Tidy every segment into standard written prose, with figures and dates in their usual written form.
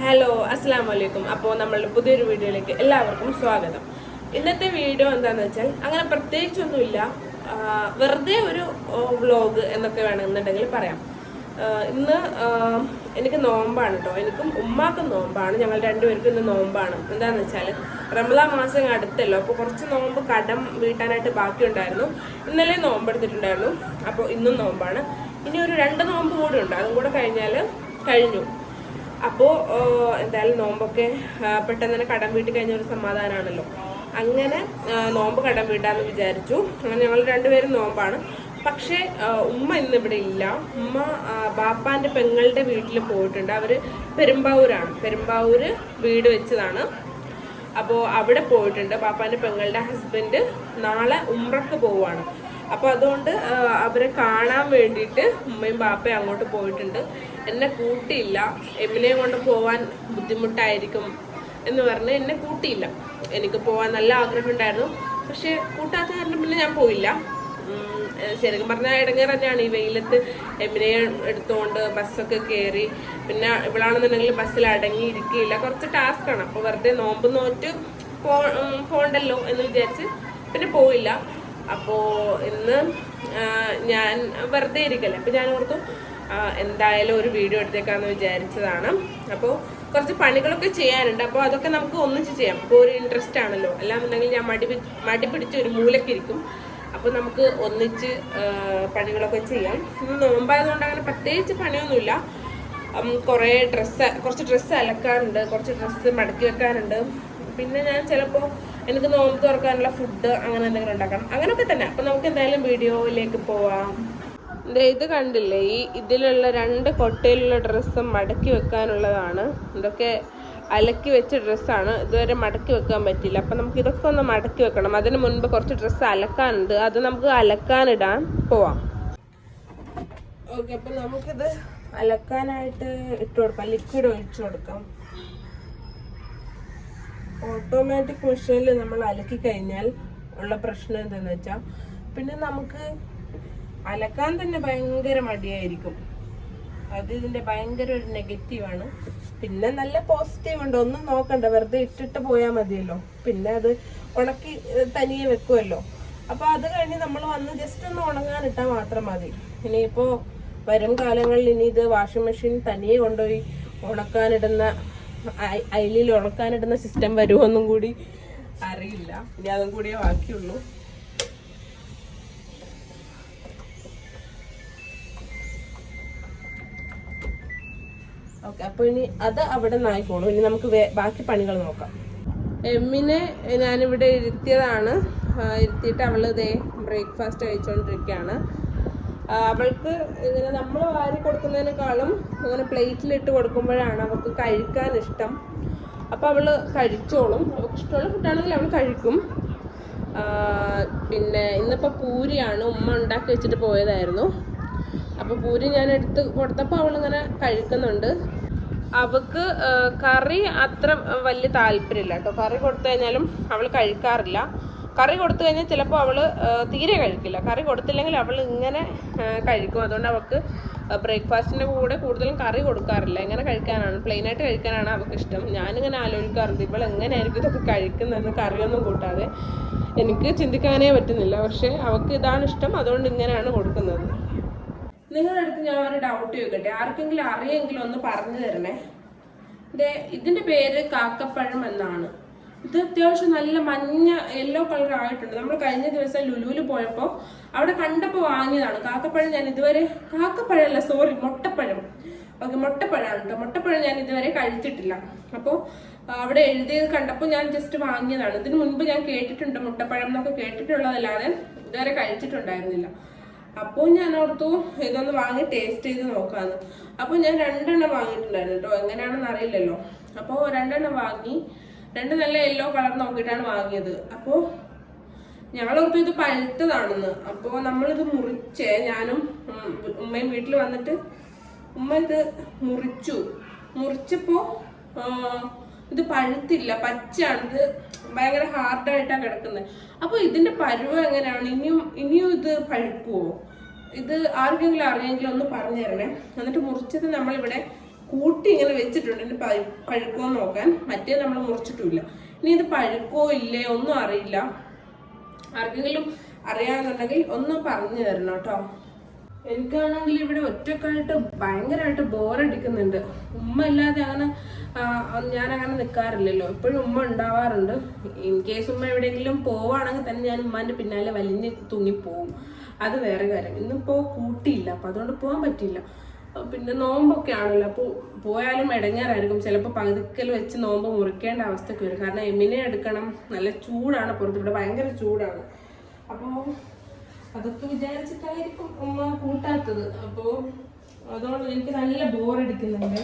Hello അസ്സാം വലൈക്കും. അപ്പോൾ നമ്മളുടെ പുതിയൊരു വീഡിയോയിലേക്ക് എല്ലാവർക്കും സ്വാഗതം. ഇന്നത്തെ വീഡിയോ എന്താണെന്ന് വെച്ചാൽ അങ്ങനെ പ്രത്യേകിച്ചൊന്നുമില്ല, വെറുതെ ഒരു വ്ലോഗ് എന്നൊക്കെ വേണമെന്നുണ്ടെങ്കിൽ പറയാം. ഇന്ന് എനിക്ക് നോമ്പാണ് കേട്ടോ. എനിക്കും ഉമ്മാക്കും നോമ്പാണ്, ഞങ്ങൾ രണ്ടുപേർക്കും ഇന്ന് നോമ്പാണ്. എന്താണെന്ന് വെച്ചാൽ റമദാൻ മാസം അടുത്തല്ലോ, അപ്പോൾ കുറച്ച് നോമ്പ് കടം വീട്ടാനായിട്ട് ബാക്കിയുണ്ടായിരുന്നു. ഇന്നലെ നോമ്പെടുത്തിട്ടുണ്ടായിരുന്നു, അപ്പോൾ ഇന്നും നോമ്പാണ്. ഇനി ഒരു 2 നോമ്പ് കൂടി ഉണ്ട്, അതും കൂടെ കഴിഞ്ഞു. അപ്പോൾ എന്തായാലും നോമ്പൊക്കെ പെട്ടെന്ന് തന്നെ കടം വീട്ടി കഴിഞ്ഞ ഒരു സമാധാനമാണല്ലോ. അങ്ങനെ നോമ്പ് കടം വീട്ടാന്ന് വിചാരിച്ചു. അങ്ങനെ ഞങ്ങൾ രണ്ടുപേരും നോമ്പാണ്. പക്ഷേ ഉമ്മ ഇന്ന് ഇവിടെ ഇല്ല. ഉമ്മ ബാപ്പാൻ്റെ പെങ്ങളുടെ വീട്ടിൽ പോയിട്ടുണ്ട്. അവർ പെരുമ്പാവൂര് വീട് വെച്ചതാണ്. അപ്പോൾ അവിടെ പോയിട്ടുണ്ട്. ബാപ്പാൻ്റെ പെങ്ങളുടെ ഹസ്ബൻഡ് നാളെ ഉംറക്ക് പോവുകയാണ്. അപ്പോൾ അതുകൊണ്ട് അവരെ കാണാൻ വേണ്ടിയിട്ട് ഉമ്മയും ബാപ്പയും അങ്ങോട്ട് പോയിട്ടുണ്ട്. എന്നെ കൂട്ടിയില്ല, എമ്മിനെ കൊണ്ട് പോവാൻ ബുദ്ധിമുട്ടായിരിക്കും എന്ന് പറഞ്ഞ് എന്നെ കൂട്ടിയില്ല. എനിക്ക് പോകാൻ നല്ല ആഗ്രഹം ഉണ്ടായിരുന്നു, പക്ഷേ കൂട്ടാത്ത കാരണം പിന്നെ ഞാൻ പോയില്ല. ശരിക്കും പറഞ്ഞാൽ ഇടങ്ങേറ് തന്നെയാണ് ഈ വെയിലത്ത് എമ്മിനെ എടുത്തുകൊണ്ട് ബസ്സൊക്കെ കയറി. പിന്നെ ഇവളാണെന്നുണ്ടെങ്കിൽ ബസ്സിൽ അടങ്ങിയിരിക്കില്ല, കുറച്ച് ടാസ്ക്കാണ്. അപ്പോൾ വെറുതെ നോമ്പ് നോറ്റ് പോകണ്ടല്ലോ എന്ന് വിചാരിച്ച് പിന്നെ പോയില്ല. അപ്പോൾ ഇന്ന് ഞാൻ വെറുതെ ഇരിക്കല്ലേ, അപ്പോൾ ഞാൻ ഓർത്തു എന്തായാലും ഒരു വീഡിയോ എടുത്തേക്കാന്ന് വിചാരിച്ചതാണ്. അപ്പോൾ കുറച്ച് പണികളൊക്കെ ചെയ്യാനുണ്ട്, അപ്പോൾ അതൊക്കെ നമുക്ക് ഒന്നിച്ച് ചെയ്യാം. ഇപ്പോൾ ഒരു ഇൻട്രസ്റ്റ് ആണല്ലോ. അല്ലാന്നുണ്ടെങ്കിൽ ഞാൻ മടി പിടിച്ച് ഒരു മൂലക്കിരിക്കും. അപ്പോൾ നമുക്ക് ഒന്നിച്ച് പണികളൊക്കെ ചെയ്യാം. ഇന്ന് നോമ്പായതുകൊണ്ട് അങ്ങനെ പ്രത്യേകിച്ച് പണിയൊന്നുമില്ല. കുറച്ച് ഡ്രസ്സ് അലക്കാനുണ്ട്, കുറച്ച് ഡ്രസ്സ് മടക്കി വെക്കാനുണ്ട്. പിന്നെ ഞാൻ ചിലപ്പോൾ എനിക്ക് നോമ്പ് തുറക്കാനുള്ള ഫുഡ് അങ്ങനെ എന്തെങ്കിലും ഉണ്ടാക്കണം, അങ്ങനെയൊക്കെ തന്നെ. അപ്പം നമുക്ക് എന്തായാലും വീഡിയോയിലേക്ക് പോവാം. ഇത് കണ്ടില്ലേ, ഇതിലുള്ള 2 കൊട്ടയിലുള്ള ഡ്രസ്സ് മടക്കി വെക്കാനുള്ളതാണ്. ഇതൊക്കെ അലക്കി വെച്ച ഡ്രസ്സാണ്, ഇതുവരെ മടക്കി വെക്കാൻ പറ്റില്ല. അപ്പം നമുക്ക് ഇതൊക്കെ ഒന്ന് മടക്കി വെക്കണം. അതിന് മുൻപ് കുറച്ച് ഡ്രസ്സ് അലക്കാനുണ്ട്, അത് നമുക്ക് അലക്കാനിടാൻ പോവാം. ഓക്കെ, അപ്പം നമുക്കിത് അലക്കാനായിട്ട് ഇട്ട് കൊടുക്കാം. ലിക്വിഡ് ഒഴിച്ചു കൊടുക്കാം. ഓട്ടോമാറ്റിക് മെഷീനിൽ നമ്മൾ അലക്കി കഴിഞ്ഞാൽ ഉള്ള പ്രശ്നം എന്താണെന്ന് വെച്ചാൽ പിന്നെ നമുക്ക് അലക്കാൻ തന്നെ ഭയങ്കര മടിയായിരിക്കും. അത് ഇതിൻ്റെ ഭയങ്കര ഒരു നെഗറ്റീവാണ്. പിന്നെ നല്ല പോസിറ്റീവ് ഉണ്ട്, ഒന്നും നോക്കണ്ട, വെറുതെ ഇട്ടിട്ട് പോയാൽ മതിയല്ലോ. പിന്നെ അത് ഉണക്കി തനിയെ വെക്കുമല്ലോ. അപ്പോൾ അത് കഴിഞ്ഞ് നമ്മൾ വന്ന് ജസ്റ്റ് ഒന്ന് ഉണങ്ങാനിട്ടാൽ മാത്രം മതി. ഇനിയിപ്പോൾ വരും കാലങ്ങളിൽ ഇനി ഇത് വാഷിംഗ് മെഷീൻ തനിയെ കൊണ്ടുപോയി അയിലിൽ ഉണക്കാനിടുന്ന സിസ്റ്റം വരുമോന്നും കൂടി അറിയില്ല. ഇനി അതും കൂടിയേ ബാക്കിയുള്ളൂ. ഓക്കെ, അപ്പോൾ ഇനി അത് അവിടെ നിന്നായിക്കോളും. ഇനി നമുക്ക് ബാക്കി പണികൾ നോക്കാം. എമ്മിനെ ഞാനിവിടെ ഇരുത്തിയിട്ട് അവള് ഇതേ ബ്രേക്ക്ഫാസ്റ്റ് കഴിച്ചുകൊണ്ടിരിക്കുകയാണ്. അവൾക്ക് ഇങ്ങനെ നമ്മൾ വാരി കൊടുക്കുന്നതിനേക്കാളും അങ്ങനെ പ്ലേറ്റിലിട്ട് കൊടുക്കുമ്പോഴാണ് അവൾക്ക് കഴിക്കാൻ ഇഷ്ടം. അപ്പോൾ അവൾ കഴിച്ചോളും. അവൾക്ക് ഇഷ്ടമുള്ള ഫുഡാണെങ്കിൽ അവൾ കഴിക്കും. പിന്നെ ഇന്നിപ്പോൾ പൂരിയാണ്, ഉമ്മ ഉണ്ടാക്കി വെച്ചിട്ട് പോയതായിരുന്നു. അപ്പോൾ പൂരി ഞാൻ എടുത്ത് കൊടുത്തപ്പോൾ അവളിങ്ങനെ കഴിക്കുന്നുണ്ട്. അവൾക്ക് കറി അത്ര വലിയ താല്പര്യമില്ല കേട്ടോ. കറി കൊടുത്തു കഴിഞ്ഞാലും അവൾ കഴിക്കാറില്ല. കറി കൊടുത്തു കഴിഞ്ഞാൽ ചിലപ്പോൾ അവൾ തീരെ കഴിക്കില്ല. കറി കൊടുത്തില്ലെങ്കിൽ അവൾ ഇങ്ങനെ കഴിക്കും. അതുകൊണ്ട് അവൾക്ക് ബ്രേക്ക്ഫാസ്റ്റിൻ്റെ കൂടെ കൂടുതലും കറി കൊടുക്കാറില്ല. ഇങ്ങനെ കഴിക്കാനാണ്, പ്ലെയിനായിട്ട് കഴിക്കാനാണ് അവൾക്ക് ഇഷ്ടം. ഞാനിങ്ങനെ ആലോചിക്കാറുണ്ട്, ഇവൾ എങ്ങനെയായിരിക്കും ഇതൊക്കെ കഴിക്കുന്നതെന്ന്, കറിയൊന്നും കൂട്ടാതെ. എനിക്ക് ചിന്തിക്കാനേ പറ്റുന്നില്ല. പക്ഷേ അവൾക്ക് ഇതാണ് ഇഷ്ടം, അതുകൊണ്ട് ഇങ്ങനെയാണ് കൊടുക്കുന്നത്. നിങ്ങളുടെ അടുത്ത് ഞാൻ ഒരു ഡൗട്ട് ചോദിക്കട്ടെ, ആർക്കെങ്കിലും അറിയെങ്കിലും ഒന്ന് പറഞ്ഞു തരണേ. ഇതിൻ്റെ പേര് കാക്കപ്പഴം എന്നാണ്. ഇത് അത്യാവശ്യം നല്ല മഞ്ഞ യെല്ലോ കളർ ആയിട്ടുണ്ട്. നമ്മൾ കഴിഞ്ഞ ദിവസം ലുലുവിൽ പോയപ്പോൾ അവിടെ കണ്ടപ്പോൾ വാങ്ങിയതാണ് കാക്കപ്പഴം. ഞാൻ ഇതുവരെ മുട്ടപ്പഴം. ഓക്കെ, മുട്ടപ്പഴമാണ് കേട്ടോ. മുട്ടപ്പഴം ഞാൻ ഇതുവരെ കഴിച്ചിട്ടില്ല. അപ്പോൾ അവിടെ എഴുതിയത് കണ്ടപ്പോൾ ഞാൻ ജസ്റ്റ് വാങ്ങിയതാണ്. ഇതിന് മുൻപ് ഞാൻ കേട്ടിട്ടുണ്ട്, മുട്ടപ്പഴം എന്നൊക്കെ കേട്ടിട്ടുള്ളതല്ലാതെ ഇതുവരെ കഴിച്ചിട്ടുണ്ടായിരുന്നില്ല. അപ്പോൾ ഞാൻ ഓർത്തു ഇതൊന്ന് വാങ്ങി ടേസ്റ്റ് ചെയ്ത് നോക്കാമെന്ന്. അപ്പോൾ ഞാൻ 2 എണ്ണം വാങ്ങിയിട്ടുണ്ടായിരുന്നു കേട്ടോ, എങ്ങനെയാണെന്ന് അറിയില്ലല്ലോ. അപ്പോൾ 2 എണ്ണം വാങ്ങി. 2 നല്ല യെല്ലോ കളർ നോക്കിയിട്ടാണ് വാങ്ങിയത്. അപ്പോൾ ഞങ്ങൾ ഓർത്തു ഇത് പഴുത്തതാണെന്ന്. അപ്പോൾ നമ്മളിത് ഞാനും ഉമ്മയും വീട്ടിൽ വന്നിട്ട് ഉമ്മ ഇത് മുറിച്ചപ്പോൾ ഇത് പഴുത്തില്ല, പച്ചയാണ്. ഇത് ഭയങ്കര ഹാർഡായിട്ടാണ് കിടക്കുന്നത്. അപ്പോൾ ഇതിൻ്റെ പരുവം എങ്ങനെയാണ്? ഇനിയും ഇത് പഴുക്കുമോ? ഇത് ആർക്കെങ്കിലും അറിയെങ്കിലും ഒന്ന് പറഞ്ഞു തരണേ. എന്നിട്ട് മുറിച്ചത് നമ്മളിവിടെ കൂട്ടി ഇങ്ങനെ വെച്ചിട്ടുണ്ട്. ഇനി പഴുക്കോ നോക്കാൻ. മറ്റേ നമ്മൾ മുറിച്ചിട്ടില്ല. ഇനി ഇത് പഴുക്കോ ഇല്ലേ ഒന്നും അറിയില്ല. ആർക്കെങ്കിലും അറിയാന്നുണ്ടെങ്കിൽ ഒന്ന് പറഞ്ഞു തരണം കേട്ടോ. എനിക്കാണെങ്കിൽ ഇവിടെ ഒറ്റക്കായിട്ട് ഭയങ്കരമായിട്ട് ബോറടിക്കുന്നുണ്ട്. ഉമ്മ ഇല്ലാതെ അങ്ങനെ ഞാനങ്ങനെ നിൽക്കാറില്ലല്ലോ. എപ്പോഴും ഉമ്മ ഉണ്ടാവാറുണ്ട്. ഇൻ കേസ് ഉമ്മ എവിടെയെങ്കിലും പോവാണെങ്കിൽ തന്നെ ഞാൻ ഉമ്മാൻ്റെ പിന്നാലെ വലിഞ്ഞ് തൂങ്ങിപ്പോവും. അത് വേറെ കാര്യം. ഇന്നിപ്പോൾ കൂട്ടിയില്ല, അപ്പം അതുകൊണ്ട് പോകാൻ പറ്റിയില്ല. പിന്നെ നോമ്പൊക്കെ ആണല്ലോ, അപ്പോൾ പോയാലും ഇടങ്ങേറായിരിക്കും. ചിലപ്പോൾ പകുതിക്കൽ വെച്ച് നോമ്പ് മുറിക്കേണ്ട അവസ്ഥയ്ക്ക് വരും. കാരണം എമ്മിനെ എടുക്കണം, നല്ല ചൂടാണ് പുറത്ത്, ഇവിടെ ഭയങ്കര ചൂടാണ്. അപ്പോൾ അതൊക്കെ വിചാരിച്ചിട്ടായിരിക്കും ഉമ്മ കൂട്ടാത്തത്. അപ്പോൾ അതുകൊണ്ട് എനിക്ക് നല്ല ബോറടിക്കുന്നുണ്ട്.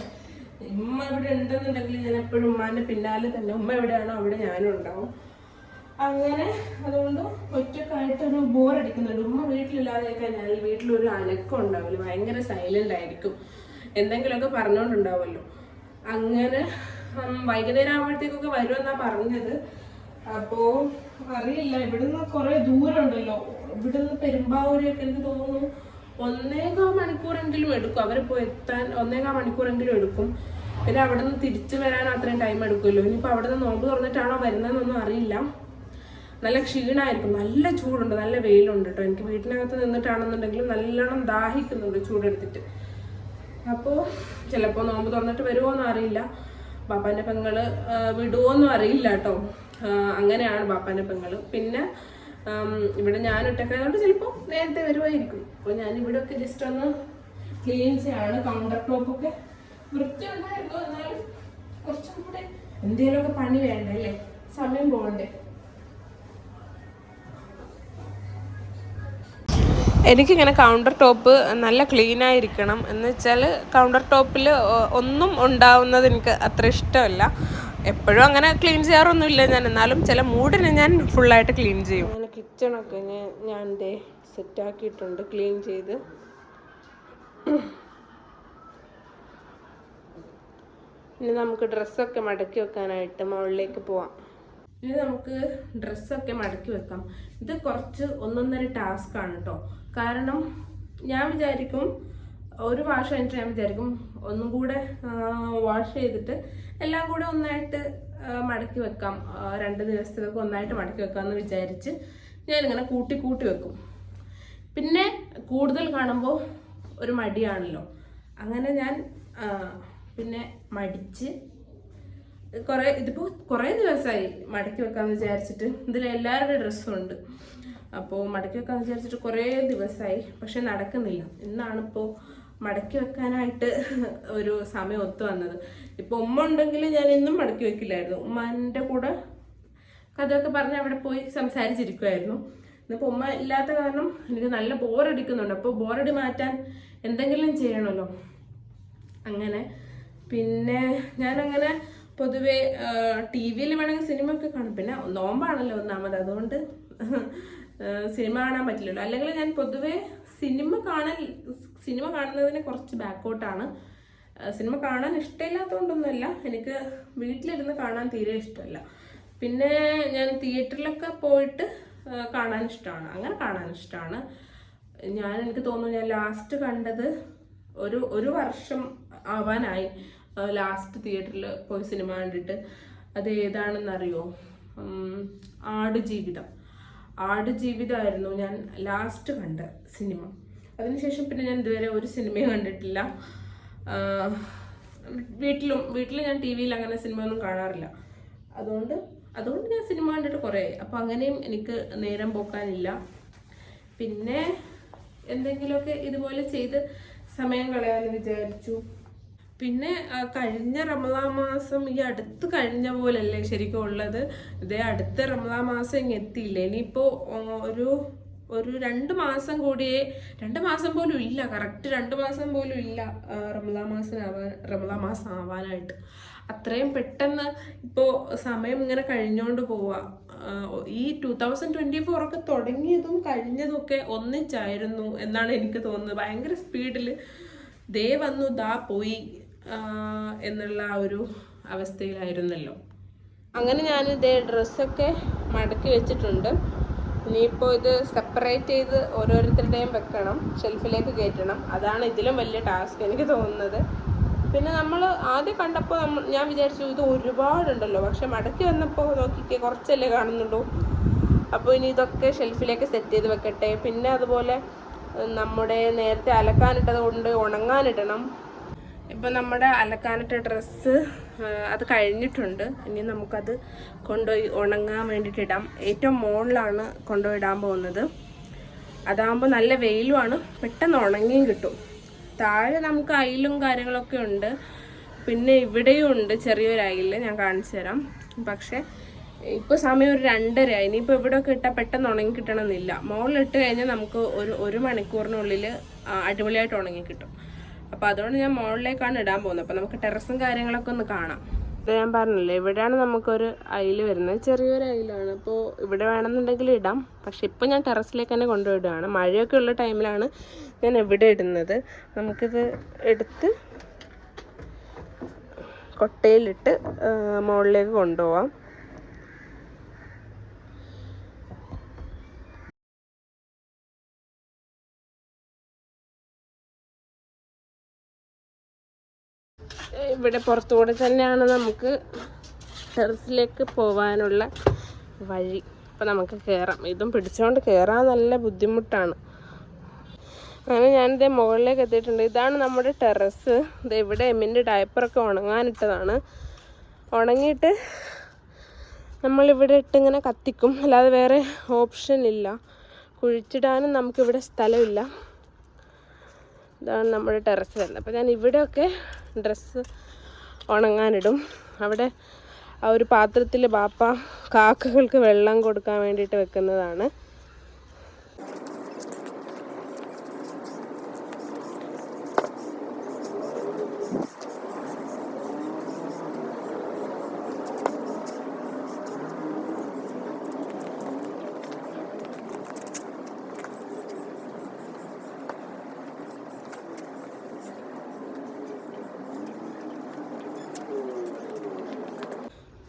ഉമ്മ ഇവിടെ ഉണ്ടെന്നുണ്ടെങ്കിൽ ഞാൻ എപ്പോഴും ഉമ്മാൻ്റെ പിന്നാലെ തന്നെ, ഉമ്മ എവിടെയാണോ അവിടെ ഞാനും ഉണ്ടാവും. അങ്ങനെ അതുകൊണ്ട് ഒറ്റക്കായിട്ടൊരു ബോറടിക്കുന്നുണ്ട്. ഉമ്മ വീട്ടിലില്ലാതെ കഴിഞ്ഞാൽ വീട്ടിലൊരു അനക്കം ഉണ്ടാവില്ല, ഭയങ്കര സൈലന്റ് ആയിരിക്കും, എന്തെങ്കിലുമൊക്കെ പറഞ്ഞുകൊണ്ടുണ്ടാവുമല്ലോ. അങ്ങനെ വൈകുന്നേരം ആകുമ്പോഴത്തേക്കൊക്കെ വരുമെന്നാണ് പറഞ്ഞത്. അപ്പോൾ അറിയില്ല, ഇവിടുന്ന് കുറേ ദൂരം ഉണ്ടല്ലോ. ഇവിടുന്ന് പെരുമ്പാവൂരൊക്കെ എനിക്ക് തോന്നുന്നു 1.25 മണിക്കൂറെങ്കിലും എടുക്കും. അവർ പോയി എത്താൻ 1.25 മണിക്കൂറെങ്കിലും എടുക്കും. പിന്നെ അവിടെ നിന്ന് തിരിച്ചു വരാൻ അത്രയും ടൈം എടുക്കുമല്ലോ. ഇനിയിപ്പോൾ അവിടെ നിന്ന് നോമ്പ് തുറന്നിട്ടാണോ വരുന്നതെന്നൊന്നും അറിയില്ല. നല്ല ക്ഷീണമായിരിക്കും, നല്ല ചൂടുണ്ട്, നല്ല വെയിലുണ്ട് കേട്ടോ. എനിക്ക് വീട്ടിനകത്ത് നിന്നിട്ടാണെന്നുണ്ടെങ്കിലും നല്ലോണം ദാഹിക്കുന്നുണ്ട് ചൂടെടുത്തിട്ട്. അപ്പോൾ ചിലപ്പോൾ നോമ്പ് തുറന്നിട്ട് വരുമോയെന്നും അറിയില്ല. ബാപ്പാൻ്റെ പെങ്ങള് വിടുമോയെന്നും അറിയില്ല കേട്ടോ. അങ്ങനെയാണ് ബാപ്പാൻ്റെ പെങ്ങള്. പിന്നെ ഇവിടെ ഞാൻ ഒറ്റക്കായതുകൊണ്ട് ചിലപ്പോൾ നേരത്തെ വരുമായിരിക്കും. അപ്പോൾ ഞാൻ ഇവിടെ ഒക്കെ ജസ്റ്റ് ഒന്ന് ക്ലീൻ ചെയ്യാണ്. കൗണ്ടർ ടോപ്പൊക്കെ വൃത്തി ഉണ്ടായിരുന്നു, എന്നാലും കുറച്ചും കൂടെ എന്തെങ്കിലുമൊക്കെ പണി വേണ്ട അല്ലേ, സമയം പോകണ്ടേ. എനിക്കിങ്ങനെ കൗണ്ടർ ടോപ്പ് നല്ല ക്ലീനായിരിക്കണം. എന്ന് വെച്ചാൽ കൗണ്ടർ ടോപ്പിൽ ഒന്നും ഉണ്ടാവുന്നത് എനിക്ക് അത്ര ഇഷ്ടമല്ല. എപ്പോഴും അങ്ങനെ ക്ലീൻ ചെയ്യാറൊന്നുമില്ല ഞാൻ, എന്നാലും ചില മൂഡിന് ഞാൻ ഫുള്ളായിട്ട് ക്ലീൻ ചെയ്യും. അങ്ങനെ കിച്ചണൊക്കെ ഞാൻ സെറ്റാക്കിയിട്ടുണ്ട്, ക്ലീൻ ചെയ്ത്. ഇനി നമുക്ക് ഡ്രസ്സൊക്കെ മടക്കി വെക്കാനായിട്ട് മുകളിലേക്ക് പോവാം. ഇനി നമുക്ക് ഡ്രസ്സൊക്കെ മടക്കി വെക്കാം. ഇത് കുറച്ച് 1.5 ടാസ്ക്കാണ് കേട്ടോ. കാരണം ഞാൻ വിചാരിക്കും ഒരു വാഷ് കഴിഞ്ഞിട്ട് ഞാൻ വിചാരിക്കും ഒന്നും കൂടെ വാഷ് ചെയ്തിട്ട് എല്ലാം കൂടെ ഒന്നായിട്ട് മടക്കി വെക്കാം, 2 ദിവസത്തേക്ക് ഒന്നായിട്ട് മടക്കി വെക്കാമെന്ന് വിചാരിച്ച് ഞാനിങ്ങനെ കൂട്ടി വെക്കും. പിന്നെ കൂടുതൽ കാണുമ്പോൾ ഒരു മടിയാണല്ലോ, അങ്ങനെ ഞാൻ പിന്നെ മടിച്ച് ഇതിപ്പോൾ കുറേ ദിവസമായി മടക്കി വെക്കാമെന്ന് വിചാരിച്ചിട്ട്. ഇതിൽ എല്ലാവരുടെ ഡ്രസ്സും ഉണ്ട്. അപ്പോൾ മടക്കി വെക്കാമെന്ന് വിചാരിച്ചിട്ട് കുറേ ദിവസമായി, പക്ഷെ നടക്കുന്നില്ല. ഇന്നാണിപ്പോൾ മടക്കി വെക്കാനായിട്ട് ഒരു സമയം ഒത്തു വന്നത്. ഇപ്പോൾ ഉമ്മ ഉണ്ടെങ്കിൽ ഞാൻ എന്നും മടക്കി വെക്കില്ലായിരുന്നു. ഉമ്മാൻ്റെ കൂടെ കഥയൊക്കെ പറഞ്ഞ് അവിടെ പോയി സംസാരിച്ചിരിക്കുമായിരുന്നു. ഇന്നിപ്പോൾ ഉമ്മ ഇല്ലാത്ത കാരണം എനിക്ക് നല്ല ബോറടിക്കുന്നുണ്ട്. അപ്പോൾ ബോറടി മാറ്റാൻ എന്തെങ്കിലും ചെയ്യണമല്ലോ. അങ്ങനെ പിന്നെ ഞാനങ്ങനെ പൊതുവേ TV-യിൽ വേണമെങ്കിൽ സിനിമ ഒക്കെ കാണും. പിന്നെ നോമ്പാണല്ലോ ഒന്നാമത്, അതുകൊണ്ട് സിനിമ കാണാൻ പറ്റില്ലല്ലോ. അല്ലെങ്കിൽ ഞാൻ പൊതുവേ സിനിമ കാണുന്നതിന് കുറച്ച് ബാക്കോട്ടാണ്. സിനിമ കാണാൻ ഇഷ്ടമില്ലാത്തതുകൊണ്ടൊന്നുമല്ല, എനിക്ക് വീട്ടിലിരുന്ന് കാണാൻ തീരെ ഇഷ്ടമല്ല. പിന്നെ ഞാൻ തിയേറ്ററിലൊക്കെ പോയിട്ട് കാണാൻ ഇഷ്ടമാണ്. എനിക്ക് തോന്നുന്നു ഞാൻ ലാസ്റ്റ് കണ്ടത് ഒരു വർഷം ആവാനായി ലാസ്റ്റ് തിയേറ്ററിൽ പോയി സിനിമ കണ്ടിട്ട്. അത് ഏതാണെന്നറിയോ? ആടുജീവിതമായിരുന്നു ഞാൻ ലാസ്റ്റ് കണ്ട സിനിമ. അതിനുശേഷം പിന്നെ ഞാൻ ഇതുവരെ ഒരു സിനിമയും കണ്ടിട്ടില്ല. വീട്ടിൽ ഞാൻ TV-യിൽ അങ്ങനെ സിനിമയൊന്നും കാണാറില്ല. അതുകൊണ്ട് ഞാൻ സിനിമ കണ്ടിട്ട് കുറേ. അപ്പോൾ അങ്ങനെയും എനിക്ക് നേരം പോക്കാനില്ല. പിന്നെ എന്തെങ്കിലുമൊക്കെ ഇതുപോലെ ചെയ്ത് സമയം കളയാമെന്ന് വിചാരിച്ചു. പിന്നെ കഴിഞ്ഞ റമദാൻ മാസം ഈ അടുത്ത് കഴിഞ്ഞ പോലല്ലേ ശരിക്കും ഉള്ളത്. ഇതേ അടുത്ത റമദാൻ മാസം ഇങ്ങ് എത്തിയില്ലേ. ഇനിയിപ്പോൾ ഒരു 2 മാസം കൂടിയേ, 2 മാസം പോലും ഇല്ല, കറക്റ്റ് 2 മാസം പോലും ഇല്ല റമദാൻ മാസം ആവാനായിട്ട്. അത്രയും പെട്ടെന്ന് ഇപ്പോൾ സമയം ഇങ്ങനെ കഴിഞ്ഞുകൊണ്ട് പോവാ. ഈ 2024 ഒക്കെ തുടങ്ങിയതും കഴിഞ്ഞതും ഒക്കെ ഒന്നിച്ചായിരുന്നു എന്നാണ് എനിക്ക് തോന്നുന്നത്. ഭയങ്കര സ്പീഡിൽ ദേ വന്നു ദാ പോയി എന്നുള്ള ഒരു അവസ്ഥയിലായിരുന്നല്ലോ. അങ്ങനെ ഞാൻ ഇതേ ഡ്രസ്സൊക്കെ മടക്കി വെച്ചിട്ടുണ്ട്. ഇനിയിപ്പോൾ ഇത് സെപ്പറേറ്റ് ചെയ്ത് ഓരോരുത്തരുടെയും വെക്കണം, ഷെൽഫിലേക്ക് കയറ്റണം. അതാണ് ഇതിലും വലിയ ടാസ്ക് എനിക്ക് തോന്നുന്നത്. പിന്നെ നമ്മൾ ആദ്യം കണ്ടപ്പോൾ ഞാൻ വിചാരിച്ചു ഇത് ഒരുപാടുണ്ടല്ലോ, പക്ഷെ മടക്കി വന്നപ്പോൾ നോക്കിക്കേ കുറച്ചല്ലേ കാണുന്നുള്ളൂ. അപ്പോൾ ഇനി ഇതൊക്കെ ഷെൽഫിലേക്ക് സെറ്റ് ചെയ്ത് വെക്കട്ടെ. പിന്നെ അതുപോലെ നമ്മുടെ നേരത്തെ അലക്കാനിട്ടത് കൊണ്ട് ഉണങ്ങാനിടണം. ഇപ്പം നമ്മുടെ അലക്കാനിട്ട ഡ്രസ്സ് അത് കഴിഞ്ഞിട്ടുണ്ട്. ഇനി നമുക്കത് കൊണ്ടുപോയി ഉണങ്ങാൻ വേണ്ടിയിട്ട് ഇടാം. ഏറ്റവും മുകളിലാണ് കൊണ്ടുപോയി ഇടാൻ പോകുന്നത്. അതാകുമ്പോൾ നല്ല വെയിലുമാണ്, പെട്ടെന്ന് ഉണങ്ങിയും കിട്ടും. താഴെ നമുക്ക് അയിലും കാര്യങ്ങളൊക്കെ ഉണ്ട്, പിന്നെ ഇവിടെയും ഉണ്ട് ചെറിയൊരു അയിൽ, ഞാൻ കാണിച്ചു തരാം. പക്ഷേ ഇപ്പോൾ സമയം ഒരു 2:30. ഇനിയിപ്പോൾ ഇവിടെയൊക്കെ ഇട്ടാൽ പെട്ടെന്ന് ഉണങ്ങി കിട്ടണമെന്നില്ല. മുകളിലിട്ട് കഴിഞ്ഞാൽ നമുക്ക് ഒരു മണിക്കൂറിനുള്ളിൽ അടിപൊളിയായിട്ട് ഉണങ്ങി കിട്ടും. അപ്പോൾ അതുകൊണ്ട് ഞാൻ മുകളിലേക്കാണ് ഇടാൻ പോകുന്നത്. അപ്പോൾ നമുക്ക് ടെറസും കാര്യങ്ങളൊക്കെ ഒന്ന് കാണാം. ഇത് ഞാൻ പറഞ്ഞില്ലേ, ഇവിടെയാണ് നമുക്കൊരു അയിൽ വരുന്നത്, ചെറിയൊരു അയിലാണ്. അപ്പോൾ ഇവിടെ വേണമെന്നുണ്ടെങ്കിൽ ഇടാം, പക്ഷെ ഇപ്പോൾ ഞാൻ ടെറസിലേക്ക് തന്നെ കൊണ്ടുപോയിടുകയാണ്. മഴയൊക്കെ ഉള്ള ടൈമിലാണ് ഞാൻ എവിടെ ഇടുന്നത്. നമുക്കിത് എടുത്ത് കൊട്ടയിലിട്ട് മുകളിലേക്ക് കൊണ്ടുപോവാം. ഇവിടെ പുറത്തുകൂടെ തന്നെയാണ് നമുക്ക് ടെറസിലേക്ക് പോകാനുള്ള വഴി. അപ്പം നമുക്ക് കയറാം. ഇതും പിടിച്ചുകൊണ്ട് കയറാൻ നല്ല ബുദ്ധിമുട്ടാണ്. അങ്ങനെ ഞാനിത് മുകളിലേക്ക് എത്തിയിട്ടുണ്ട്. ഇതാണ് നമ്മുടെ ടെറസ്. ഇത് ഇവിടെ എമ്മിൻ്റെ ഡയപ്പറൊക്കെ ഉണങ്ങാനിട്ടതാണ്. ഉണങ്ങിയിട്ട് നമ്മളിവിടെ ഇട്ടിങ്ങനെ കത്തിക്കും, അല്ലാതെ വേറെ ഓപ്ഷൻ ഇല്ല. കുഴിച്ചിടാനും നമുക്കിവിടെ സ്ഥലമില്ല. ഇതാണ് നമ്മുടെ ടെറസ് വരുന്നത്. അപ്പോൾ ഞാൻ ഇവിടെയൊക്കെ ഡ്രസ്സ് ഉണങ്ങാനിടും. അവിടെ ആ ഒരു പാത്രത്തിൽ ബാപ്പ കാക്കകൾക്ക് വെള്ളം കൊടുക്കാൻ വേണ്ടിയിട്ട് വെക്കുന്നതാണ്.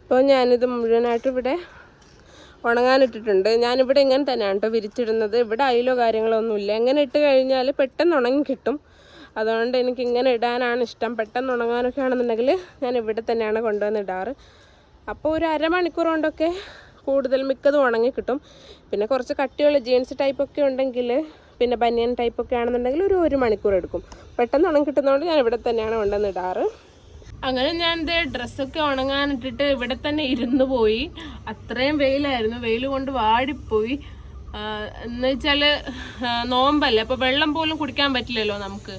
അപ്പോൾ ഞാനിത് മുഴുവനായിട്ട് ഇവിടെ ഉണങ്ങാനിട്ടിട്ടുണ്ട്. ഞാനിവിടെ ഇങ്ങനെ തന്നെയാണ് കേട്ടോ വിരിച്ചിടുന്നത്. ഇവിടെ അയിലോ കാര്യങ്ങളോ ഒന്നുമില്ല. എങ്ങനെ ഇട്ട് കഴിഞ്ഞാൽ പെട്ടെന്ന് ഉണങ്ങി കിട്ടും. അതുകൊണ്ട് എനിക്ക് ഇങ്ങനെ ഇടാനാണ് ഇഷ്ടം. പെട്ടെന്ന് ഉണങ്ങാനൊക്കെ ആണെന്നുണ്ടെങ്കിൽ ഞാൻ ഇവിടെ തന്നെയാണ് കൊണ്ടുവന്ന് ഇടാറ്. അപ്പോൾ ഒരു അരമണിക്കൂർ കൊണ്ടൊക്കെ കൂടുതൽ മിക്കതും ഉണങ്ങി കിട്ടും. പിന്നെ കുറച്ച് കട്ടിയുള്ള ജീൻസ് ടൈപ്പൊക്കെ ഉണ്ടെങ്കിൽ, പിന്നെ ബനിയൻ ടൈപ്പൊക്കെ ആണെന്നുണ്ടെങ്കിൽ ഒരു മണിക്കൂർ എടുക്കും. പെട്ടെന്ന് ഉണങ്ങി കിട്ടുന്നതുകൊണ്ട് ഞാൻ ഇവിടെ തന്നെയാണ് കൊണ്ടുവന്ന് ഇടാറ്. അങ്ങനെ ഞാൻ ഇത് ഡ്രസ്സൊക്കെ ഉണങ്ങാനിട്ടിട്ട് ഇവിടെ തന്നെ ഇരുന്ന് പോയി. അത്രയും വെയിലായിരുന്നു, വെയിൽ കൊണ്ട് വാടിപ്പോയി. എന്ന് വെച്ചാൽ നോമ്പല്ലേ, അപ്പോൾ വെള്ളം പോലും കുടിക്കാൻ പറ്റില്ലല്ലോ നമുക്ക്.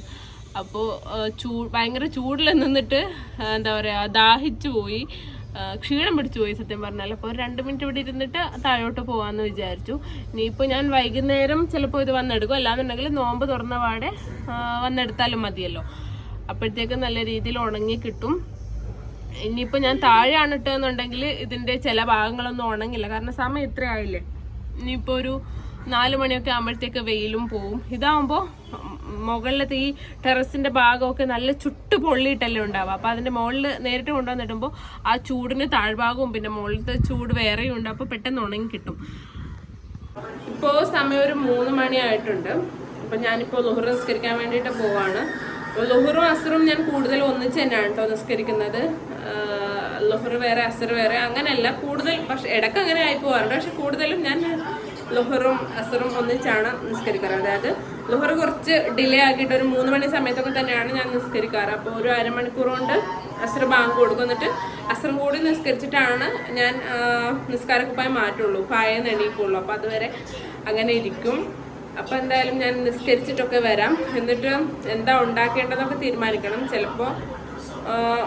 അപ്പോൾ ഭയങ്കര ചൂടിൽ നിന്നിട്ട് എന്താ പറയുക, ദാഹിച്ചു പോയി, ക്ഷീണം പിടിച്ചു പോയി സത്യം പറഞ്ഞാൽ. അപ്പോൾ ഒരു 2 മിനിറ്റ് ഇവിടെ ഇരുന്നിട്ട് താഴോട്ട് പോകാമെന്ന് വിചാരിച്ചു. ഇനിയിപ്പോൾ ഞാൻ വൈകുന്നേരം ചിലപ്പോൾ ഇത് വന്നെടുക്കും, അല്ലാന്നുണ്ടെങ്കിൽ നോമ്പ് തുറന്ന പാടെ വന്നെടുത്താലും മതിയല്ലോ. അപ്പോഴത്തേക്ക് നല്ല രീതിയിൽ ഉണങ്ങി കിട്ടും. ഇനിയിപ്പോൾ ഞാൻ താഴെയാണ് ഇട്ടതെന്നുണ്ടെങ്കിൽ ഇതിൻ്റെ ചില ഭാഗങ്ങളൊന്നും ഉണങ്ങില്ല, കാരണം സമയം ഇത്ര ആയില്ലേ. ഇനിയിപ്പോൾ ഒരു 4 മണിയൊക്കെ ആകുമ്പോഴത്തേക്ക് വെയിലും പോവും. ഇതാകുമ്പോൾ മുകളിലത്തെ ഈ ടെറസിൻ്റെ ഭാഗമൊക്കെ നല്ല ചുട്ട് പൊള്ളിയിട്ടല്ലേ ഉണ്ടാവുക. അപ്പോൾ അതിൻ്റെ മുകളിൽ നേരിട്ട് കൊണ്ടുവന്നിടുമ്പോൾ ആ ചൂടിന് താഴ്ഭാഗവും പിന്നെ മുകളിലത്തെ ചൂട് വേറെയും ഉണ്ട്. അപ്പോൾ പെട്ടെന്ന് ഉണങ്ങി കിട്ടും. ഇപ്പോൾ സമയം ഒരു 3 മണിയായിട്ടുണ്ട്. അപ്പോൾ ഞാനിപ്പോൾ ളുഹർ നിസ്കരിക്കാൻ വേണ്ടിയിട്ട് പോവാണ്. ളുഹറും അസറും ഞാൻ കൂടുതൽ ഒന്നിച്ച് തന്നെയാണ് കേട്ടോ നിസ്കരിക്കുന്നത്. ളുഹർ വേറെ അസർ വേറെ അങ്ങനെയല്ല, കൂടുതൽ പക്ഷെ ഇടയ്ക്ക് അങ്ങനെ ആയി പോകാറുണ്ട്. പക്ഷെ കൂടുതലും ഞാൻ ളുഹറും അസറും ഒന്നിച്ചാണ് നിസ്കരിക്കാറ്. അതായത് ളുഹർ കുറച്ച് ഡിലേ ആക്കിയിട്ട് ഒരു 3 മണി സമയത്തൊക്കെ തന്നെയാണ് ഞാൻ നിസ്കരിക്കാറ്. അപ്പോൾ ഒരു അരമണിക്കൂർ കൊണ്ട് അസർ ബാങ്ക് കൊടുക്കും. എന്നിട്ട് അസറും കൂടി നിസ്കരിച്ചിട്ടാണ് ഞാൻ നിസ്കാരക്കുപ്പായി മാറ്റുള്ളൂ, പായെന്ന് എണീക്കുള്ളൂ. അപ്പോൾ അതുവരെ അങ്ങനെ ഇരിക്കും. അപ്പോൾ എന്തായാലും ഞാൻ നിസ്കരിച്ചിട്ടൊക്കെ വരാം. എന്നിട്ട് എന്താ ഉണ്ടാക്കേണ്ടതൊക്കെ തീരുമാനിക്കണം. ചിലപ്പോൾ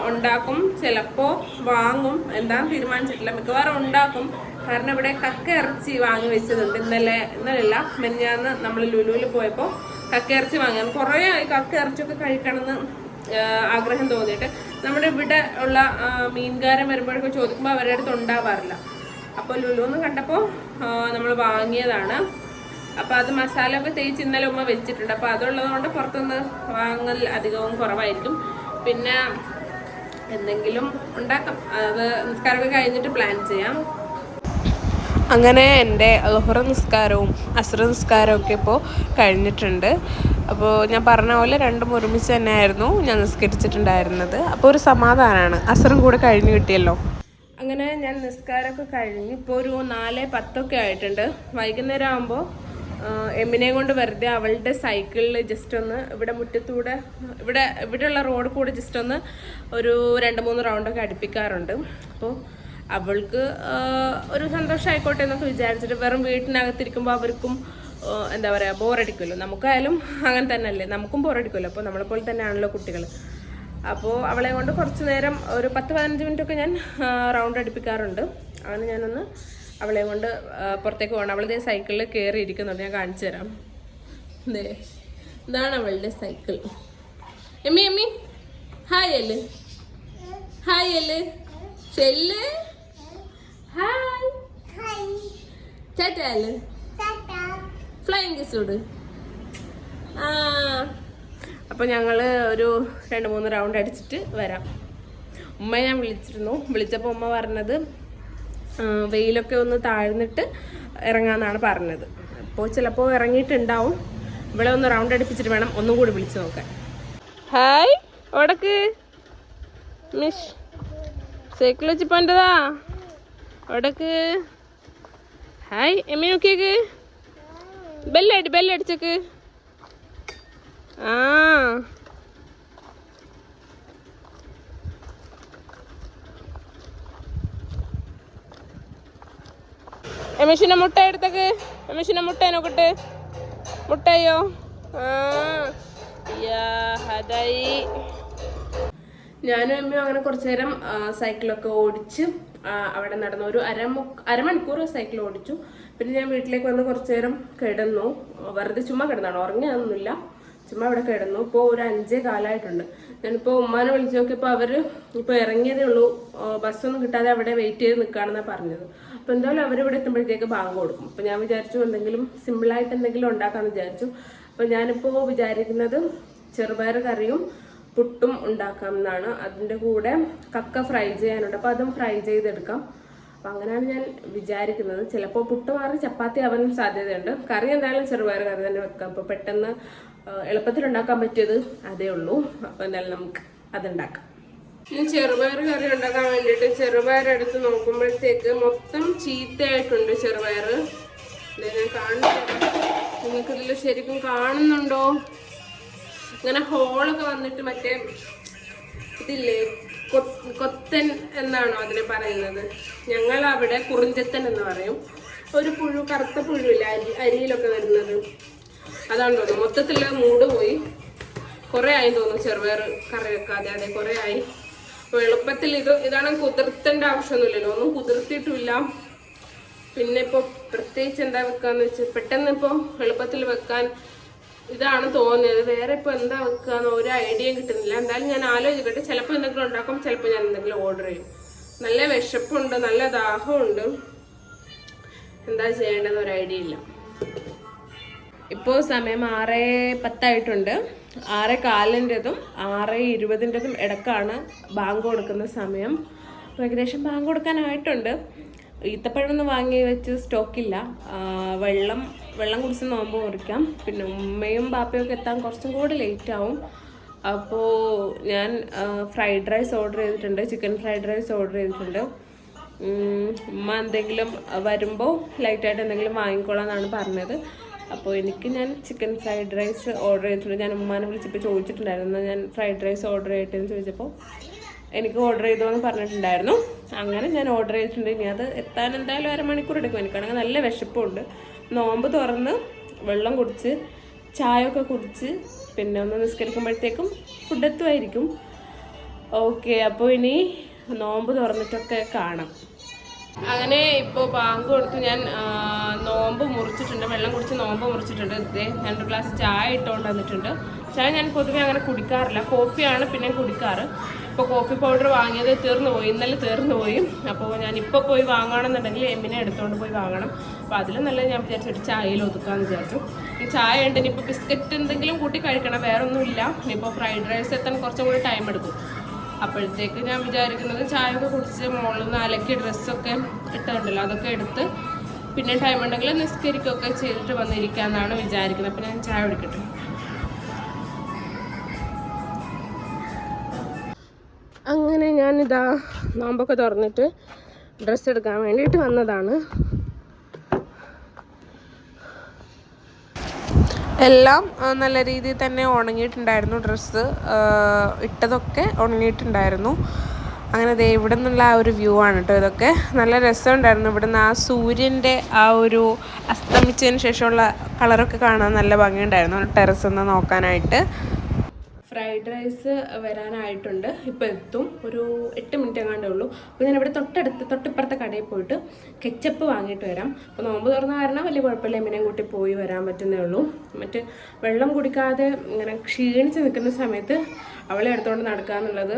ഉണ്ടാക്കും, ചിലപ്പോൾ വാങ്ങും. എന്താണെന്ന് തീരുമാനിച്ചിട്ടില്ല. മിക്കവാറും ഉണ്ടാക്കും. കാരണം ഇവിടെ കക്ക ഇറച്ചി വാങ്ങി വെച്ചതുണ്ട്. ഇന്നലെയല്ല മെഞ്ഞാന്ന് നമ്മൾ ലുലുവിൽ പോയപ്പോൾ കക്ക ഇറച്ചി വാങ്ങാൻ കുറേ ആയി. കക്ക ഇറച്ചിയൊക്കെ കഴിക്കണമെന്ന് ആഗ്രഹം തോന്നിയിട്ട് നമ്മുടെ ഇവിടെ ഉള്ള മീൻകാരൻ വരുമ്പോഴൊക്കെ ചോദിക്കുമ്പോൾ അവരുടെ അടുത്ത് ഉണ്ടാവാറില്ല. അപ്പോൾ ലുലുന്ന് കണ്ടപ്പോൾ നമ്മൾ വാങ്ങിയതാണ്. അപ്പോൾ അത് മസാല ഒക്കെ തേച്ച് ഇന്നലെ ഉമ്മ വെച്ചിട്ടുണ്ട്. അപ്പോൾ അതുള്ളത് കൊണ്ട് പുറത്തുനിന്ന് വാങ്ങൽ അധികവും കുറവായിരിക്കും. പിന്നെ എന്തെങ്കിലും ഉണ്ടാക്കാം. അത് നിസ്കാരമൊക്കെ കഴിഞ്ഞിട്ട് പ്ലാൻ ചെയ്യാം. അങ്ങനെ എൻ്റെ ളുഹർ നിസ്കാരവും അസ്ർ നിസ്കാരവും ഒക്കെ ഇപ്പോൾ കഴിഞ്ഞിട്ടുണ്ട്. അപ്പോൾ ഞാൻ പറഞ്ഞ പോലെ രണ്ടും ഒരുമിച്ച് തന്നെയായിരുന്നു ഞാൻ നിസ്കരിച്ചിട്ടുണ്ടായിരുന്നത്. അപ്പോൾ ഒരു സമാധാനമാണ്, അസറും കൂടെ കഴിഞ്ഞ് കിട്ടിയല്ലോ. അങ്ങനെ ഞാൻ നിസ്കാരമൊക്കെ കഴിഞ്ഞ് ഇപ്പോൾ ഒരു 4:10 ആയിട്ടുണ്ട്. വൈകുന്നേരം ആകുമ്പോൾ എമ്മിനെയും കൊണ്ട് വെറുതെ അവളുടെ സൈക്കിളിൽ ജസ്റ്റ് ഒന്ന് ഇവിടെ മുറ്റത്തൂടെ ഇവിടെയുള്ള റോഡ് കൂടെ ജസ്റ്റ് ഒന്ന് ഒരു 2-3 റൗണ്ടൊക്കെ അടുപ്പിക്കാറുണ്ട്. അപ്പോൾ അവൾക്ക് ഒരു സന്തോഷമായിക്കോട്ടെ എന്നൊക്കെ വിചാരിച്ചിട്ട്, വെറും വീട്ടിനകത്തിരിക്കുമ്പോൾ അവർക്കും എന്താ പറയുക ബോറടിക്കുമല്ലോ, നമുക്കായാലും അങ്ങനെ തന്നെ അല്ലേ, നമുക്കും ബോറടിക്കുമല്ലോ. അപ്പോൾ നമ്മളെപ്പോലെ തന്നെയാണല്ലോ കുട്ടികൾ. അപ്പോൾ അവളെ കൊണ്ട് കുറച്ച് നേരം ഒരു 10-15 മിനിറ്റൊക്കെ ഞാൻ റൗണ്ട് അടുപ്പിക്കാറുണ്ട്. അങ്ങനെ ഞാനൊന്ന് അവളെ കൊണ്ട് പുറത്തേക്ക് പോകണം. അവളിതേ സൈക്കിളിൽ കയറി ഇരിക്കുന്നുണ്ട്, ഞാൻ കാണിച്ചു തരാം. ഇതാണ് അവളുടെ സൈക്കിൾ. എമ്മി എമ്മി ഹായ് അല്ലേ, ഹായ് അല്ലേ, ഷെല്ല് ഹായ്, ടാറ്റാ അല്ലേ, ഫ്ലൈയിങ് കിസോട്. അപ്പോൾ ഞങ്ങൾ ഒരു 2-3 റൗണ്ട് അടിച്ചിട്ട് വരാം. ഉമ്മയെ ഞാൻ വിളിച്ചപ്പോൾ ഉമ്മ പറഞ്ഞത് വെയിലൊക്കെ ഒന്ന് താഴ്ന്നിട്ട് ഇറങ്ങാമെന്നാണ് പറഞ്ഞത്. അപ്പോൾ ചിലപ്പോൾ ഇറങ്ങിയിട്ടുണ്ടാവും. ഇവിടെ ഒന്ന് റൗണ്ട് അടിപ്പിച്ചിട്ട് വേണം ഒന്നും കൂടി വിളിച്ച് നോക്കാൻ. ഹായ് ഓടക്ക് മിഷ് സൈക്കിൾ വെച്ച് പോൻ്റെതാ ഓടക്ക്. ഹായ് എമ്മി നോക്കിയേക്ക്, ബെല്ലടിച്ചേക്ക്. എമിഷിനെ മുട്ട എടുത്തേക്ക്, എമിഷിനെ മുട്ട നോക്കട്ടെ, മുട്ടയോ. ഞാനും അമ്മയും അങ്ങനെ കുറച്ചു നേരം സൈക്കിളൊക്കെ ഓടിച്ച് അവിടെ നടന്നു. ഒരു അരമണിക്കൂർ സൈക്കിൾ ഓടിച്ചു. പിന്നെ ഞാൻ വീട്ടിലേക്ക് വന്ന് കുറച്ചു നേരം കിടന്നു. വെറുതെ ചുമ്മാ കിടന്നാണ്, ഉറങ്ങിയൊന്നുമില്ല, ചുമ്മാ ഇവിടെ കിടന്നു. ഇപ്പോൾ ഒരു 5:15 ഞാനിപ്പോൾ ഉമ്മാനെ വിളിച്ചു നോക്കിയപ്പോൾ അവർ ഇപ്പോൾ ഇറങ്ങിയതേ ഉള്ളൂ, ബസ്സൊന്നും കിട്ടാതെ അവിടെ വെയിറ്റ് ചെയ്ത് നിൽക്കുകയാണെന്നാണ് പറഞ്ഞത്. അപ്പോൾ എന്തായാലും അവരിവിടെ എത്തുമ്പോഴത്തേക്ക് ബാങ്ക് കൊടുക്കും. അപ്പോൾ ഞാൻ വിചാരിച്ചു എന്തെങ്കിലും സിമ്പിളായിട്ട് എന്തെങ്കിലും ഉണ്ടാക്കാമെന്ന് വിചാരിച്ചു. അപ്പോൾ ഞാനിപ്പോൾ വിചാരിക്കുന്നത് ചെറുപയർ കറിയും പുട്ടും ഉണ്ടാക്കാമെന്നാണ്. അതിൻ്റെ കൂടെ കക്ക ഫ്രൈ ചെയ്യാനുണ്ട്, അപ്പോൾ അതും ഫ്രൈ ചെയ്തെടുക്കാം. അപ്പം അങ്ങനെയാണ് ഞാൻ വിചാരിക്കുന്നത്. ചിലപ്പോൾ പുട്ട് മാറി ചപ്പാത്തി ആവാനും സാധ്യതയുണ്ട്. കറി എന്തായാലും ചെറുപയർ കറി തന്നെ വെക്കാം. അപ്പോൾ പെട്ടെന്ന് എളുപ്പത്തിൽ ഉണ്ടാക്കാൻ പറ്റിയത് അതേ ഉള്ളൂ. അപ്പോൾ എന്തായാലും നമുക്ക് അതുണ്ടാക്കാം. ഞാൻ ചെറുപയർ കറി ഉണ്ടാക്കാൻ വേണ്ടിയിട്ട് ചെറുപയർ എടുത്ത് നോക്കുമ്പോഴത്തേക്ക് മൊത്തം ചീത്തയായിട്ടുണ്ട് ചെറുപയർ. ഞാൻ കാണിച്ചു, നിങ്ങൾക്കിതിൽ ശരിക്കും കാണുന്നുണ്ടോ? ഇങ്ങനെ ഹോളൊക്കെ വന്നിട്ട് മറ്റേ ഇതില്ലേ കൊത്തൻ എന്നാണോ അതിനെ പറയുന്നത്? ഞങ്ങൾ അവിടെ കുറിഞ്ചത്തൻ എന്ന് പറയും. ഒരു പുഴു, കറുത്ത പുഴുവില്ല അരിയിലൊക്കെ വരുന്നത്, അതാണ് തോന്നുന്നു. മൊത്തത്തിൽ മൂട് പോയി. കുറേ ആയി തോന്നുന്നു ചെറുപയർ കറി വെക്കാതെ. അതെ, കുറേ ആയി. അപ്പോൾ എളുപ്പത്തിൽ ഇതാണ് കുതിർത്തേണ്ട ആവശ്യമൊന്നുമില്ലല്ലോ, ഒന്നും കുതിർത്തിയിട്ടില്ല. പിന്നെ ഇപ്പോൾ പ്രത്യേകിച്ച് എന്താ വെക്കാന്ന് വെച്ചാൽ പെട്ടെന്ന് ഇപ്പോൾ എളുപ്പത്തിൽ വെക്കാൻ ഇതാണ് തോന്നിയത്. വേറെ ഇപ്പോൾ എന്താ വെക്കാന്ന് ഒരു ഐഡിയയും കിട്ടുന്നില്ല. എന്തായാലും ഞാൻ ആലോചിക്കട്ടെ. ചിലപ്പോൾ എന്തെങ്കിലും ഉണ്ടാക്കും, ചിലപ്പോൾ ഞാൻ എന്തെങ്കിലും ഓർഡർ ചെയ്യും. നല്ല വിശപ്പുണ്ട്, നല്ല ദാഹമുണ്ട്, എന്താ ചെയ്യേണ്ടതെന്ന് ഒരു ഐഡിയ ഇല്ല. ഇപ്പോൾ സമയം 6:10 6:15 6:20 ഇടക്കാണ് ബാങ്ക് കൊടുക്കുന്ന സമയം. അപ്പോൾ ഏകദേശം ബാങ്ക് കൊടുക്കാനായിട്ടുണ്ട്. ഈത്തപ്പഴമൊന്നും വാങ്ങി വെച്ച് സ്റ്റോക്കില്ല. വെള്ളം കുടിച്ച് നോമ്പ് മുറിക്കാം. പിന്നെ ഉമ്മയും ബാപ്പയും ഒക്കെ എത്താൻ കുറച്ചും കൂടി ലേറ്റ് ആവും. അപ്പോൾ ഞാൻ ഫ്രൈഡ് റൈസ് ഓർഡർ ചെയ്തിട്ടുണ്ട്, ചിക്കൻ ഫ്രൈഡ് റൈസ് ഓർഡർ ചെയ്തിട്ടുണ്ട്. ഉമ്മ എന്തെങ്കിലും വരുമ്പോൾ ലൈറ്റായിട്ട് എന്തെങ്കിലും വാങ്ങിക്കോളാം എന്നാണ് പറഞ്ഞത്. അപ്പോൾ ഞാൻ ചിക്കൻ ഫ്രൈഡ് റൈസ് ഓർഡർ ചെയ്തിട്ടുണ്ട്. ഞാൻ ഉമ്മാനെ വിളിച്ചപ്പോൾ ചോദിച്ചിട്ടുണ്ടായിരുന്നു, ഞാൻ ഫ്രൈഡ് റൈസ് ഓർഡർ ചെയ്യട്ടെ എന്ന് ചോദിച്ചപ്പോൾ എനിക്ക് ഓർഡർ ചെയ്തോ എന്ന് പറഞ്ഞിട്ടുണ്ടായിരുന്നു. അങ്ങനെ ഞാൻ ഓർഡർ ചെയ്തിട്ടുണ്ട്. ഇനി അത് എത്താൻ എന്തായാലും 1/2 മണിക്കൂർ എടുക്കും. എനിക്കാണെങ്കിൽ നല്ല വിശപ്പുണ്ട്. നോമ്പ് തുറന്ന് വെള്ളം കുടിച്ച് ചായയൊക്കെ കുടിച്ച് പിന്നെ ഒന്ന് നിസ്കരിക്കുമ്പോഴത്തേക്കും ഫുഡ് എത്തുമായിരിക്കും. ഓക്കെ, അപ്പോൾ ഇനി നോമ്പ് തുറന്നിട്ടൊക്കെ കാണാം. അങ്ങനെ ഇപ്പോൾ ബാങ്ക് കൊടുത്ത് ഞാൻ നോമ്പ് മുറിച്ചിട്ടുണ്ട്, വെള്ളം കുടിച്ച് നോമ്പ് മുറിച്ചിട്ടുണ്ട്. ഇതേ 2 ഗ്ലാസ് ചായ ഇട്ടുകൊണ്ട് വന്നിട്ടുണ്ട്. ചായ ഞാൻ പൊതുവെ അങ്ങനെ കുടിക്കാറില്ല, കോഫിയാണ് പിന്നെ കുടിക്കാറ്. ഇപ്പോൾ കോഫി പൗഡർ വാങ്ങിയത് ഇന്നലെ തീർന്നു പോയി. അപ്പോൾ ഞാനിപ്പോൾ പോയി വാങ്ങണമെന്നുണ്ടെങ്കിൽ എമ്മിനെ എടുത്തുകൊണ്ട് പോയി വാങ്ങണം. അപ്പോൾ അതിലും നല്ല ഞാൻ വിചാരിച്ചിട്ട് ചായയിൽ ഒതുക്കാമെന്ന് വിചാരിച്ചു. ഈ ചായ ഉണ്ട്, ഇനിയിപ്പോൾ ബിസ്ക്കറ്റ് എന്തെങ്കിലും കൂട്ടി കഴിക്കണം, വേറെ ഒന്നുമില്ല. ഇനിയിപ്പോൾ ഫ്രൈഡ് റൈസ് എത്താൻ കുറച്ചും കൂടി ടൈം എടുക്കും. അപ്പോഴത്തേക്ക് ഞാൻ വിചാരിക്കുന്നത് ചായയൊക്കെ കുടിച്ച് മുകളിൽ നിന്ന് അലക്കി ഡ്രസ്സൊക്കെ ഇട്ടുണ്ടല്ലോ അതൊക്കെ എടുത്ത് പിന്നെ ടൈം ഉണ്ടെങ്കിൽ നിസ്കരിക്കുകയൊക്കെ ചെയ്തിട്ട് വന്നിരിക്കാമെന്നാണ് വിചാരിക്കുന്നത്. അപ്പോൾ ഞാൻ ചായ കുടിക്കട്ടെ. അങ്ങനെ ഞാനിതാ നോമ്പൊക്കെ തുറന്നിട്ട് ഡ്രസ്സ് എടുക്കാൻ വേണ്ടിയിട്ട് വന്നതാണ്. എല്ലാം നല്ല രീതിയിൽ തന്നെ ഉണങ്ങിയിട്ടുണ്ടായിരുന്നു. ഡ്രസ്സ് ഇട്ടതൊക്കെ ഉണങ്ങിയിട്ടുണ്ടായിരുന്നു. അങ്ങനെ ദേ ഇവിടെ നിന്നുള്ള ആ ഒരു വ്യൂ ആണ് കേട്ടോ ഇതൊക്കെ. നല്ല രസമുണ്ടായിരുന്നു. ഇവിടെ നിന്ന് ആ സൂര്യൻ്റെ ആ ഒരു അസ്തമിച്ചതിന് ശേഷമുള്ള കളറൊക്കെ കാണാൻ നല്ല ഭംഗിയുണ്ടായിരുന്നു ടെറസിൽ നിന്ന് നോക്കാനായിട്ട്. ഫ്രൈഡ് റൈസ് വരാനായിട്ടുണ്ട്. ഇപ്പോൾ എത്തും. ഒരു 8 മിനിറ്റ് എങ്ങാണ്ടേ ഉള്ളൂ. അപ്പോൾ ഞാനിവിടെ തൊട്ടിപ്പുറത്തെ കടയിൽ പോയിട്ട് കെച്ചപ്പ് വാങ്ങിയിട്ട് വരാം. അപ്പോൾ നോമ്പ് തുറന്ന കാരണം വലിയ കുഴപ്പമില്ല, എമ്മിനെയും കൂട്ടി പോയി വരാൻ പറ്റുന്നേ ഉള്ളൂ. മറ്റ് വെള്ളം കുടിക്കാതെ ഇങ്ങനെ ക്ഷീണിച്ച് നിൽക്കുന്ന സമയത്ത് അവളെ എടുത്തുകൊണ്ട് നടക്കുക എന്നുള്ളത്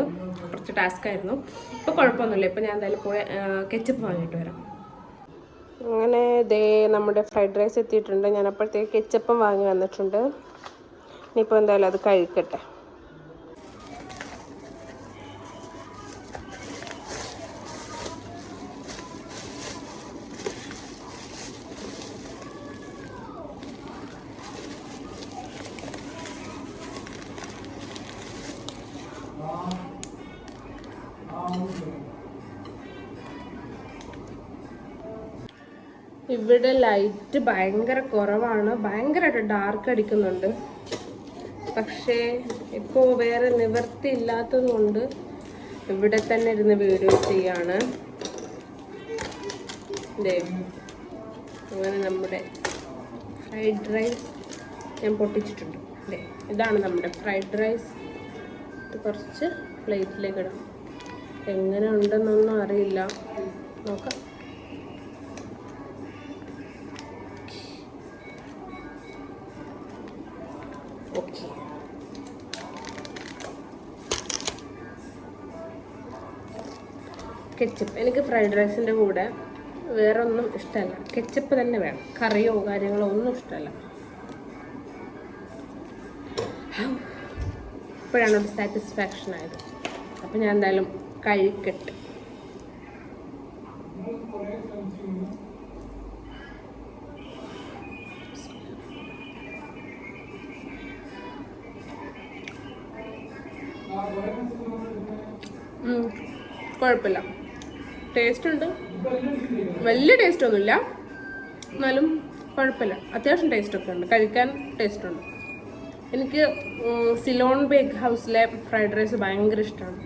കുറച്ച് ടാസ്ക് ആയിരുന്നു. ഇപ്പോൾ കുഴപ്പമൊന്നുമില്ല. ഇപ്പോൾ ഞാൻ എന്തായാലും പോയി കെച്ചപ്പ് വാങ്ങിയിട്ട് വരാം. അങ്ങനെ ദേ നമ്മുടെ ഫ്രൈഡ് റൈസ് എത്തിയിട്ടുണ്ട്. ഞാൻ അപ്പോഴത്തേക്ക് കെച്ചപ്പും വാങ്ങി വന്നിട്ടുണ്ട്. ഇനിയിപ്പോൾ എന്തായാലും അത് കഴിക്കട്ടെ. ഇവിടെ ലൈറ്റ് ഭയങ്കര കുറവാണ്, ഭയങ്കരമായിട്ട് ഡാർക്ക് അടിക്കുന്നുണ്ട്. പക്ഷേ ഇപ്പോൾ വേറെ നിവർത്തി ഇല്ലാത്തത് കൊണ്ട് ഇവിടെ തന്നെ ഇരുന്ന് വീഡിയോ ചെയ്യാണ്. അങ്ങനെ നമ്മുടെ ഫ്രൈഡ് റൈസ് ഞാൻ പൊട്ടിച്ചിട്ടുണ്ട്. അല്ലേ, ഇതാണ് നമ്മുടെ ഫ്രൈഡ് റൈസ്. ഇത് കുറച്ച് പ്ലേറ്റിലേക്ക് ഇടാം. എങ്ങനെ ഉണ്ടെന്നൊന്നും അറിയില്ല, നോക്കാം. Okay, ketchup. എനിക്ക് ഫ്രൈഡ് റൈസിൻ്റെ കൂടെ വേറെ ഒന്നും ഇഷ്ടമല്ല, കെച്ചപ്പ് തന്നെ വേണം. കറിയോ കാര്യങ്ങളോ ഒന്നും ഇഷ്ടമല്ല. ഇപ്പോഴാണ് ഒരു സാറ്റിസ്ഫാക്ഷൻ ആയത്. അപ്പം ഞാൻ എന്തായാലും കഴിക്കട്ടെ. കുഴപ്പമില്ല, ടേസ്റ്റ് ഉണ്ട്. വലിയ ടേസ്റ്റ് ഒന്നുമില്ല, എന്നാലും കുഴപ്പമില്ല. അത്യാവശ്യം ടേസ്റ്റൊക്കെ ഉണ്ട്, കഴിക്കാൻ ടേസ്റ്റ് ഉണ്ട്. എനിക്ക് സിലോൺ ബേക്ക് ഹൗസിലെ ഫ്രൈഡ് റൈസ് ഭയങ്കര ഇഷ്ടമാണ്,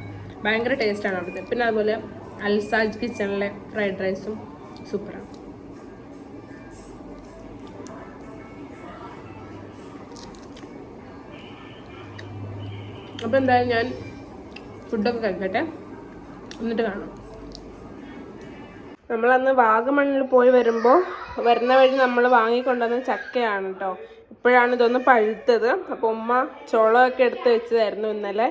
ഭയങ്കര ടേസ്റ്റാണ് അവിടുത്തെ. പിന്നെ അതുപോലെ അൽസാജ് കിച്ചണിലെ ഫ്രൈഡ് റൈസും സൂപ്പറാണ്. അപ്പോൾ എന്തായാലും ഞാൻ ഫുഡൊക്കെ കഴിക്കട്ടെ, എന്നിട്ട് കാണാം. നമ്മളന്ന് വാഗമണ്ണിൽ പോയി വരുന്ന വഴി നമ്മൾ വാങ്ങിക്കൊണ്ടുവന്ന ചക്കയാണ് കേട്ടോ. ഇപ്പോഴാണ് ഇതൊന്ന് പഴുത്തത്. അപ്പോൾ ഉമ്മ ചോളമൊക്കെ എടുത്ത് വെച്ചതായിരുന്നു ഇന്നലെ.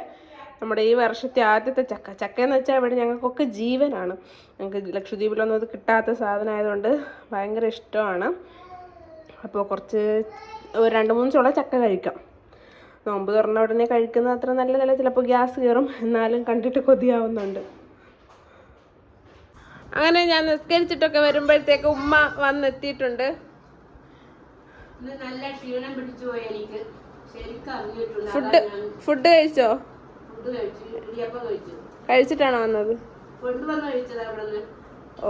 നമ്മുടെ ഈ വർഷത്തെ ആദ്യത്തെ ചക്കയെന്ന് വെച്ചാൽ ഇവിടെ ഞങ്ങൾക്കൊക്കെ ജീവനാണ്. ഞങ്ങൾക്ക് ലക്ഷദ്വീപിലൊന്നും അത് കിട്ടാത്ത സാധനമായതുകൊണ്ട് ഭയങ്കര ഇഷ്ടമാണ്. അപ്പോൾ കുറച്ച് 2-3 ചോള ചക്ക കഴിക്കാം. നോമ്പ് തുറന്ന ഉടനെ കഴിക്കുന്നത് അത്ര നല്ലതല്ല, ചിലപ്പോൾ ഗ്യാസ് കയറും. എന്നാലും കണ്ടിട്ട് കൊതിയാവുന്നുണ്ട്. അങ്ങനെ ഞാൻ നിസ്കരിച്ചിട്ടൊക്കെ വരുമ്പോഴത്തേക്ക് ഉമ്മ വന്നെത്തിയിട്ടുണ്ട്. നല്ല ക്ഷീണം പിടിച്ചു പോയി എനിക്ക്. ഫുഡ് കഴിച്ചോ? കഴിച്ചിട്ടാണോ വന്നത്?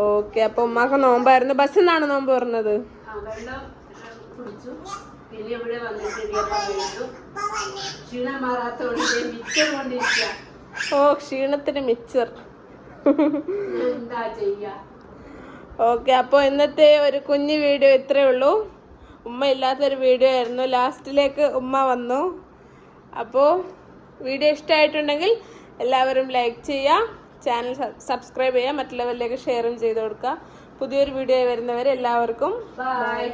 ഓക്കെ, അപ്പൊ ഉമ്മാക്ക് നോമ്പായിരുന്നു. ബസ്സിൽ നിന്നാണ് നോമ്പ് പറഞ്ഞത്. പിന്നെ ഇവിടെ വന്നിട്ട് ഇടിയപ്പം കഴിച്ചു. ക്ഷീണം മാറാത്തോണ്ട് മിച്ചർ കൊണ്ടിരിക്കുക. ഓ, ക്ഷീണത്തിന് മിച്ചർ. എന്താ ചെയ്യാ? ഓക്കെ, അപ്പോൾ ഇന്നത്തെ ഒരു കുഞ്ഞു വീഡിയോ ഇത്രയേ ഉള്ളൂ. ഉമ്മ ഇല്ലാത്തൊരു വീഡിയോ ആയിരുന്നു. ലാസ്റ്റിലേക്ക് ഉമ്മ വന്നു. അപ്പോൾ വീഡിയോ ഇഷ്ടമായിട്ടുണ്ടെങ്കിൽ എല്ലാവരും ലൈക്ക് ചെയ്യുക, ചാനൽ സബ്സ്ക്രൈബ് ചെയ്യുക, മറ്റുള്ളവരിലേക്ക് ഷെയറും ചെയ്ത് കൊടുക്കുക. പുതിയൊരു വീഡിയോ വരുന്നവരെ എല്ലാവർക്കും ബൈ.